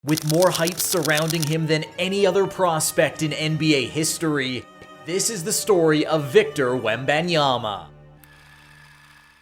With more hype surrounding him than any other prospect in NBA history, this is the story of Victor Wembanyama.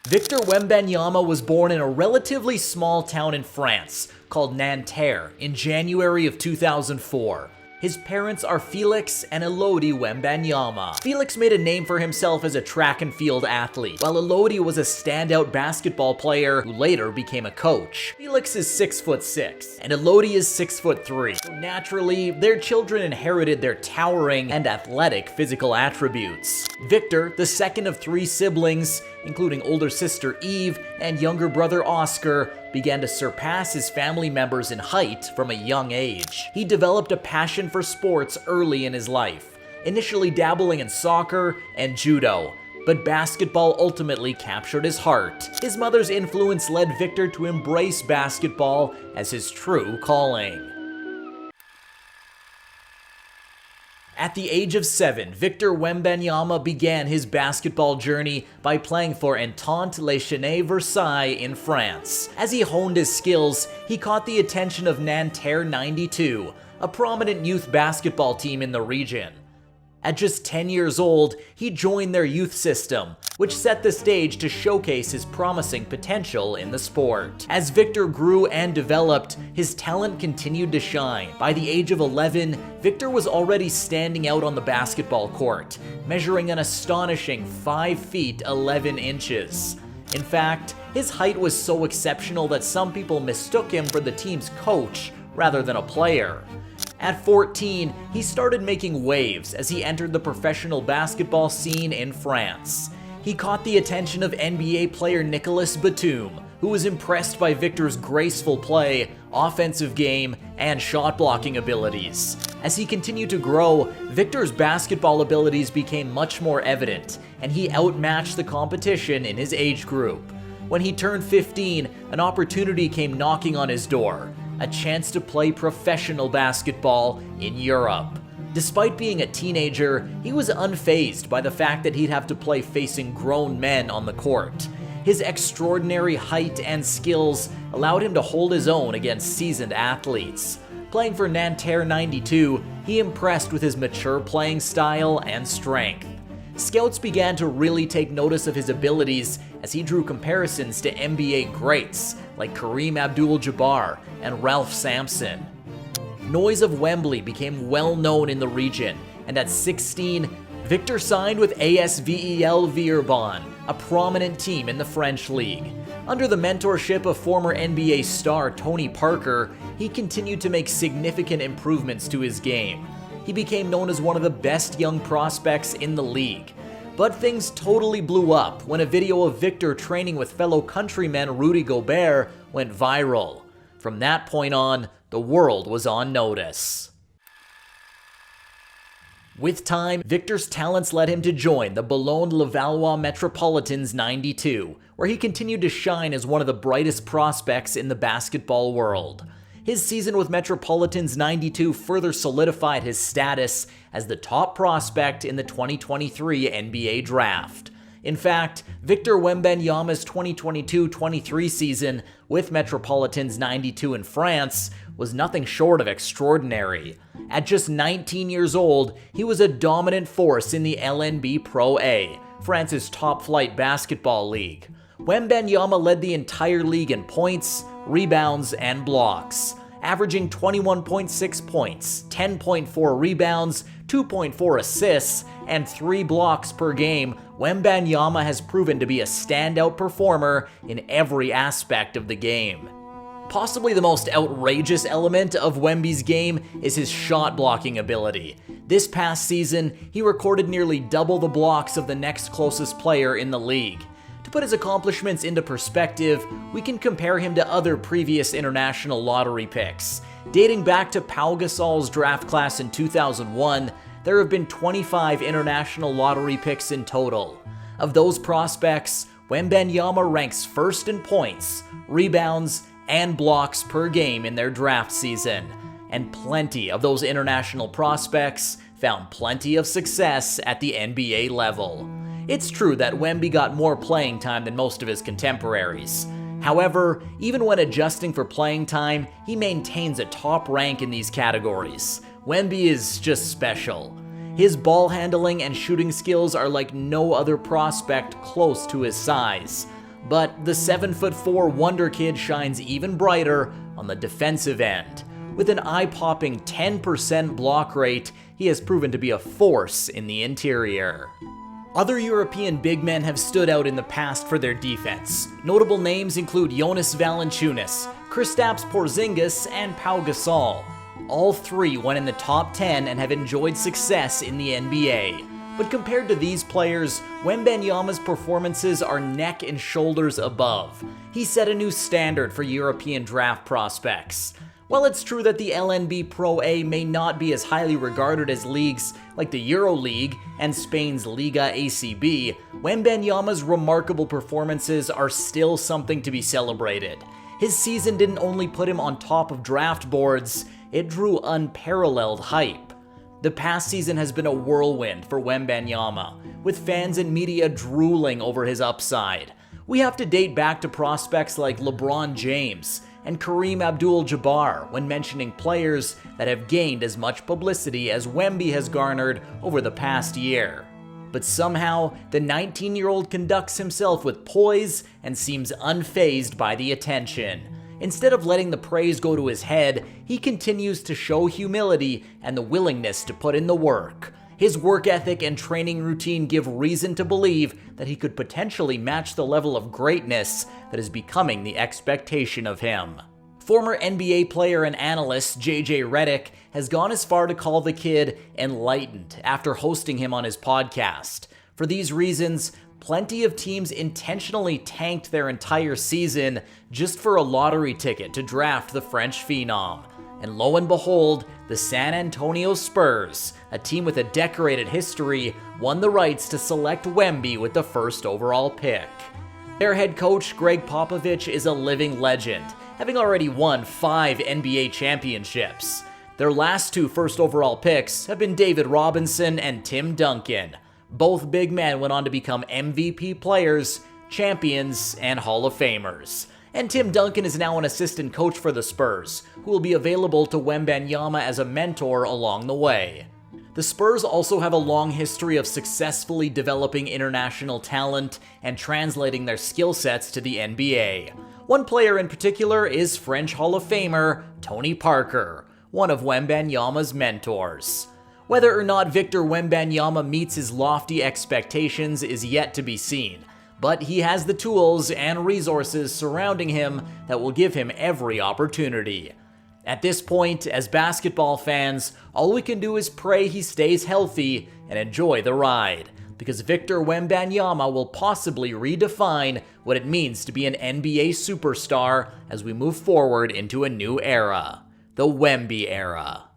Victor Wembanyama was born in a relatively small town in France called Nanterre in January of 2004. His parents are Felix and Elodie Wembanyama. Felix made a name for himself as a track and field athlete, while Elodie was a standout basketball player who later became a coach. Felix is 6'6", and Elodie is 6'3", so naturally, their children inherited their towering and athletic physical attributes. Victor, the second of 3 siblings, including older sister Eve and younger brother Oscar, began to surpass his family members in height from a young age. He developed a passion for sports early in his life, initially dabbling in soccer and judo, but basketball ultimately captured his heart. His mother's influence led Victor to embrace basketball as his true calling. At the age of 7, Victor Wembanyama began his basketball journey by playing for Untold Versailles in France. As he honed his skills, he caught the attention of Nanterre 92, a prominent youth basketball team in the region. At just 10 years old, he joined their youth system, which set the stage to showcase his promising potential in the sport. As Victor grew and developed, his talent continued to shine. By the age of 11, Victor was already standing out on the basketball court, measuring an astonishing 5 feet 11 inches. In fact, his height was so exceptional that some people mistook him for the team's coach rather than a player. At 14, he started making waves as he entered the professional basketball scene in France. He caught the attention of NBA player Nicolas Batum, who was impressed by Victor's graceful play, offensive game, and shot-blocking abilities. As he continued to grow, Victor's basketball abilities became much more evident, and he outmatched the competition in his age group. When he turned 15, an opportunity came knocking on his door. A chance to play professional basketball in Europe. Despite being a teenager, he was unfazed by the fact that he'd have to play facing grown men on the court. His extraordinary height and skills allowed him to hold his own against seasoned athletes. Playing for Nanterre 92, he impressed with his mature playing style and strength. Scouts began to really take notice of his abilities as he drew comparisons to NBA greats like Kareem Abdul-Jabbar and Ralph Sampson. Noise of Wembley became well known in the region, and at 16, Victor signed with ASVEL Villeurbanne, a prominent team in the French league. Under the mentorship of former NBA star Tony Parker, he continued to make significant improvements to his game. He became known as one of the best young prospects in the league. But things totally blew up when a video of Victor training with fellow countryman Rudy Gobert went viral. From that point on, the world was on notice. With time, Victor's talents led him to join the Boulogne-Levallois Metropolitans 92, where he continued to shine as one of the brightest prospects in the basketball world. His season with Metropolitans 92 further solidified his status as the top prospect in the 2023 NBA Draft. In fact, Victor Wembanyama's 2022-23 season with Metropolitans 92 in France was nothing short of extraordinary. At just 19 years old, he was a dominant force in the LNB Pro A, France's top-flight basketball league. Wembanyama led the entire league in points, rebounds, and blocks, averaging 21.6 points, 10.4 rebounds, 2.4 assists, and 3 blocks per game. Wembanyama has proven to be a standout performer in every aspect of the game. Possibly the most outrageous element of Wemby's game is his shot-blocking ability. This past season, he recorded nearly double the blocks of the next closest player in the league. To put his accomplishments into perspective, we can compare him to other previous international lottery picks. Dating back to Pau Gasol's draft class in 2001, there have been 25 international lottery picks in total. Of those prospects, Wembanyama ranks first in points, rebounds, and blocks per game in their draft season. And plenty of those international prospects found plenty of success at the NBA level. It's true that Wemby got more playing time than most of his contemporaries. However, even when adjusting for playing time, he maintains a top rank in these categories. Wemby is just special. His ball handling and shooting skills are like no other prospect close to his size. But the 7'4" wonder kid shines even brighter on the defensive end. With an eye-popping 10% block rate, he has proven to be a force in the interior. Other European big men have stood out in the past for their defense. Notable names include Jonas Valanciunas, Kristaps Porzingis, and Pau Gasol. All three went in the top 10 and have enjoyed success in the NBA. But compared to these players, Wembanyama's performances are neck and shoulders above. He set a new standard for European draft prospects. While it's true that the LNB Pro A may not be as highly regarded as leagues like the EuroLeague and Spain's Liga ACB, Wembanyama's remarkable performances are still something to be celebrated. His season didn't only put him on top of draft boards, it drew unparalleled hype. The past season has been a whirlwind for Wembanyama, with fans and media drooling over his upside. We have to date back to prospects like LeBron James and Kareem Abdul-Jabbar when mentioning players that have gained as much publicity as Wemby has garnered over the past year. But somehow, the 19-year-old conducts himself with poise and seems unfazed by the attention. Instead of letting the praise go to his head, he continues to show humility and the willingness to put in the work. His work ethic and training routine give reason to believe that he could potentially match the level of greatness that is becoming the expectation of him. Former NBA player and analyst JJ Redick has gone as far to call the kid enlightened after hosting him on his podcast. For these reasons, plenty of teams intentionally tanked their entire season just for a lottery ticket to draft the French phenom. And lo and behold, the San Antonio Spurs, a team with a decorated history, won the rights to select Wemby with the first overall pick. Their head coach, Greg Popovich, is a living legend, having already won 5 NBA championships. Their last 2 first overall picks have been David Robinson and Tim Duncan. Both big men went on to become MVP players, champions, and Hall of Famers. And Tim Duncan is now an assistant coach for the Spurs, who will be available to Wembanyama as a mentor along the way. The Spurs also have a long history of successfully developing international talent and translating their skill sets to the NBA. One player in particular is French Hall of Famer Tony Parker, one of Wembanyama's mentors. Whether or not Victor Wembanyama meets his lofty expectations is yet to be seen, but he has the tools and resources surrounding him that will give him every opportunity. At this point, as basketball fans, all we can do is pray he stays healthy and enjoy the ride, because Victor Wembanyama will possibly redefine what it means to be an NBA superstar as we move forward into a new era, the Wemby era.